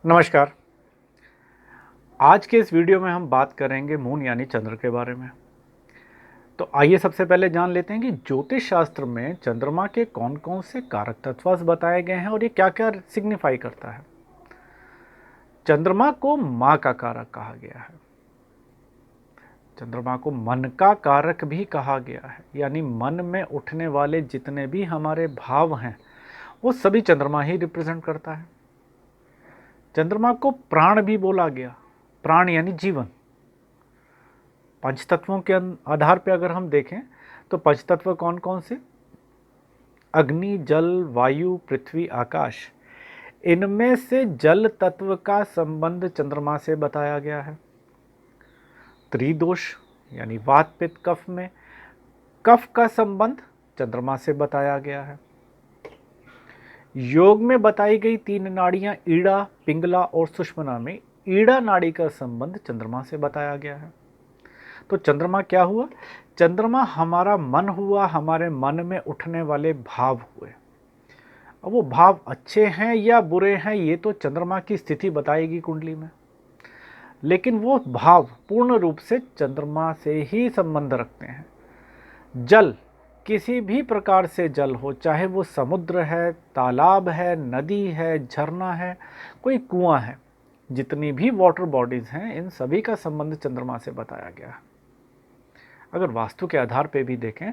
नमस्कार। आज के इस वीडियो में हम बात करेंगे मून यानी चंद्र के बारे में। तो आइए सबसे पहले जान लेते हैं कि ज्योतिष शास्त्र में चंद्रमा के कौन कौन से कारक तत्व बताए गए हैं और ये क्या क्या सिग्निफाई करता है। चंद्रमा को माँ का कारक कहा गया है। चंद्रमा को मन का कारक भी कहा गया है, यानी मन में उठने वाले जितने भी हमारे भाव हैं वो सभी चंद्रमा ही रिप्रेजेंट करता है। चंद्रमा को प्राण भी बोला गया। प्राण यानी जीवन। पंचतत्वों के आधार पर अगर हम देखें तो पंचतत्व कौन कौन से? अग्नि, जल, वायु, पृथ्वी, आकाश। इनमें से जल तत्व का संबंध चंद्रमा से बताया गया है। त्रिदोष यानी वात, पित्त, कफ में कफ का संबंध चंद्रमा से बताया गया है। योग में बताई गई 3 नाड़ियां ईड़ा, पिंगला और सुषुम्ना में ईड़ा नाड़ी का संबंध चंद्रमा से बताया गया है। तो चंद्रमा क्या हुआ? चंद्रमा हमारा मन हुआ, हमारे मन में उठने वाले भाव हुए। अब वो भाव अच्छे हैं या बुरे हैं ये तो चंद्रमा की स्थिति बताएगी कुंडली में, लेकिन वो भाव पूर्ण रूप से चंद्रमा से ही संबंध रखते हैं। जल, किसी भी प्रकार से जल हो, चाहे वो समुद्र है, तालाब है, नदी है, झरना है, कोई कुआं है, जितनी भी वाटर बॉडीज हैं इन सभी का संबंध चंद्रमा से बताया गया है। अगर वास्तु के आधार पे भी देखें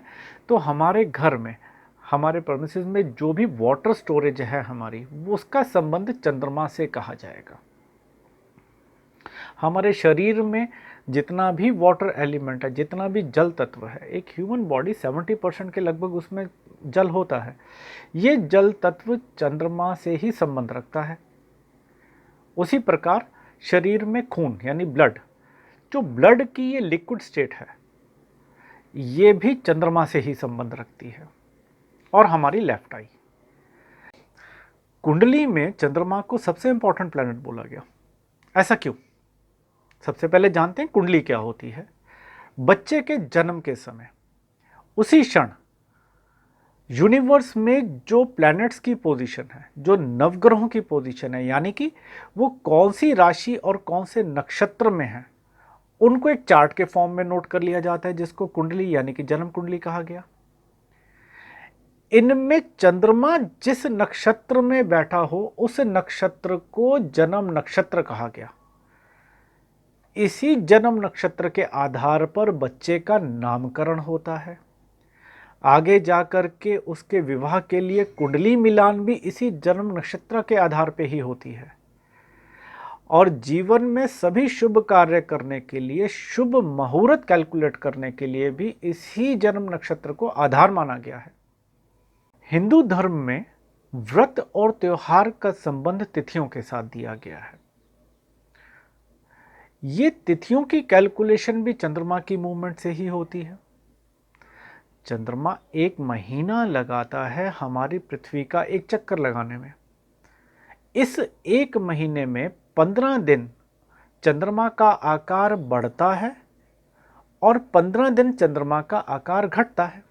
तो हमारे घर में, हमारे प्रेमिसेस में जो भी वाटर स्टोरेज है हमारी, वो उसका संबंध चंद्रमा से कहा जाएगा। हमारे शरीर में जितना भी वाटर एलिमेंट है, जितना भी जल तत्व है, एक ह्यूमन बॉडी 70% के लगभग उसमें जल होता है। ये जल तत्व चंद्रमा से ही संबंध रखता है। उसी प्रकार शरीर में खून यानी ब्लड, जो ब्लड की ये लिक्विड स्टेट है, ये भी चंद्रमा से ही संबंध रखती है। और हमारी लेफ्ट आई, कुंडली में चंद्रमा को सबसे इंपॉर्टेंट प्लैनेट बोला गया। ऐसा क्यों? सबसे पहले जानते हैं कुंडली क्या होती है। बच्चे के जन्म के समय, उसी क्षण यूनिवर्स में जो प्लैनेट्स की पोजीशन है, जो नवग्रहों की पोजीशन है, यानी कि वो कौन सी राशि और कौन से नक्षत्र में है, उनको एक चार्ट के फॉर्म में नोट कर लिया जाता है, जिसको कुंडली यानी कि जन्म कुंडली कहा गया। इनमें चंद्रमा जिस नक्षत्र में बैठा हो उस नक्षत्र को जन्म नक्षत्र कहा गया। इसी जन्म नक्षत्र के आधार पर बच्चे का नामकरण होता है। आगे जाकर के उसके विवाह के लिए कुंडली मिलान भी इसी जन्म नक्षत्र के आधार पर ही होती है। और जीवन में सभी शुभ कार्य करने के लिए, शुभ मुहूर्त कैलकुलेट करने के लिए भी इसी जन्म नक्षत्र को आधार माना गया है। हिंदू धर्म में व्रत और त्योहार का संबंध तिथियों के साथ दिया गया है। ये तिथियों की कैलकुलेशन भी चंद्रमा की मूवमेंट से ही होती है। चंद्रमा 1 महीना लगाता है हमारी पृथ्वी का एक चक्कर लगाने में। इस 1 महीने में 15 दिन चंद्रमा का आकार बढ़ता है और 15 दिन चंद्रमा का आकार घटता है।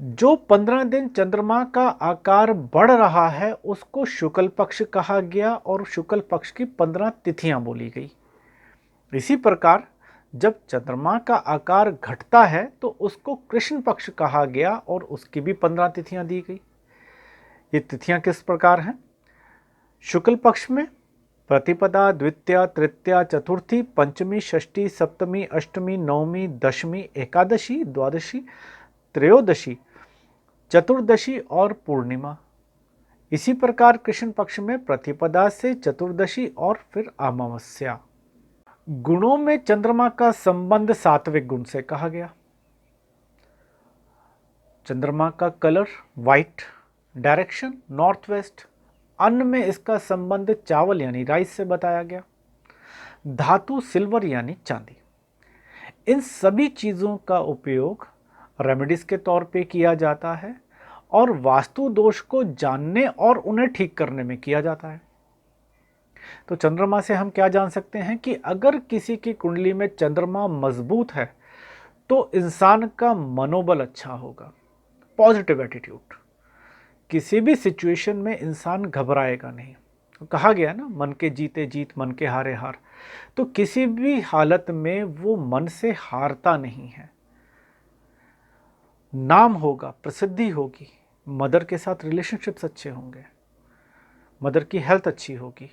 जो 15 दिन चंद्रमा का आकार बढ़ रहा है उसको शुक्ल पक्ष कहा गया और शुक्ल पक्ष की 15 तिथियां बोली गई। इसी प्रकार जब चंद्रमा का आकार घटता है तो उसको कृष्ण पक्ष कहा गया और उसकी भी 15 तिथियां दी गई। ये तिथियां किस प्रकार हैं? शुक्ल पक्ष में प्रतिपदा, द्वितीया, तृतीया, चतुर्थी, पंचमी, षष्ठी, सप्तमी, अष्टमी, नवमी, दशमी, एकादशी, द्वादशी, त्रयोदशी, चतुर्दशी और पूर्णिमा। इसी प्रकार कृष्ण पक्ष में प्रतिपदा से चतुर्दशी और फिर अमावस्या। गुणों में चंद्रमा का संबंध सात्विक गुण से कहा गया। चंद्रमा का colour white, direction north west. अन्न में इसका संबंध चावल यानी राइस से बताया गया। धातु सिल्वर यानी चांदी। इन सभी चीजों का उपयोग रेमेडीज के तौर पे किया जाता है और वास्तु दोष को जानने और उन्हें ठीक करने में किया जाता है। तो चंद्रमा से हम क्या जान सकते हैं कि अगर किसी की कुंडली में चंद्रमा मजबूत है तो इंसान का मनोबल अच्छा होगा, पॉजिटिव एटीट्यूड। किसी भी सिचुएशन में इंसान घबराएगा नहीं तो कहा गया ना, मन के जीते जीत मन के हारे हार। तो किसी भी हालत में वो मन से हारता नहीं है। नाम होगा, प्रसिद्धि होगी, मदर के साथ रिलेशनशिप्स अच्छे होंगे, मदर की हेल्थ अच्छी होगी।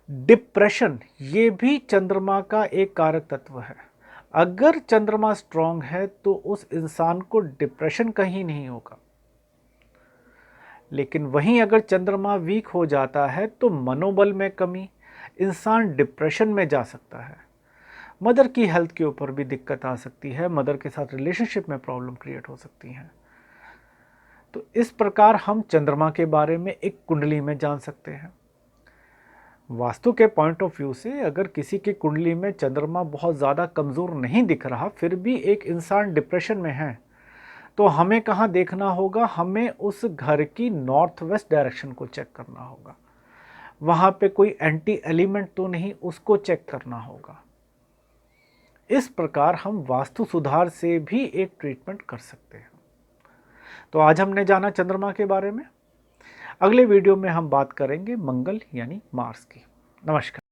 डिप्रेशन ये भी चंद्रमा का एक कारक तत्व है। अगर चंद्रमा स्ट्रांग है तो उस इंसान को डिप्रेशन कहीं नहीं होगा। लेकिन वहीं अगर चंद्रमा वीक हो जाता है तो मनोबल में कमी, इंसान डिप्रेशन में जा सकता है। मदर की हेल्थ के ऊपर भी दिक्कत आ सकती है, मदर के साथ रिलेशनशिप में प्रॉब्लम क्रिएट हो सकती है। तो इस प्रकार हम चंद्रमा के बारे में एक कुंडली में जान सकते हैं। वास्तु के पॉइंट ऑफ व्यू से अगर किसी की कुंडली में चंद्रमा बहुत ज़्यादा कमज़ोर नहीं दिख रहा, फिर भी एक इंसान डिप्रेशन में है, तो हमें कहाँ देखना होगा? हमें उस घर की नॉर्थ वेस्ट डायरेक्शन को चेक करना होगा। वहाँ पे कोई एंटी एलिमेंट तो नहीं, उसको चेक करना होगा। इस प्रकार हम वास्तु सुधार से भी एक ट्रीटमेंट कर सकते हैं। तो आज हमने जाना चंद्रमा के बारे में। अगले वीडियो में हम बात करेंगे मंगल यानी मार्स की। नमस्कार।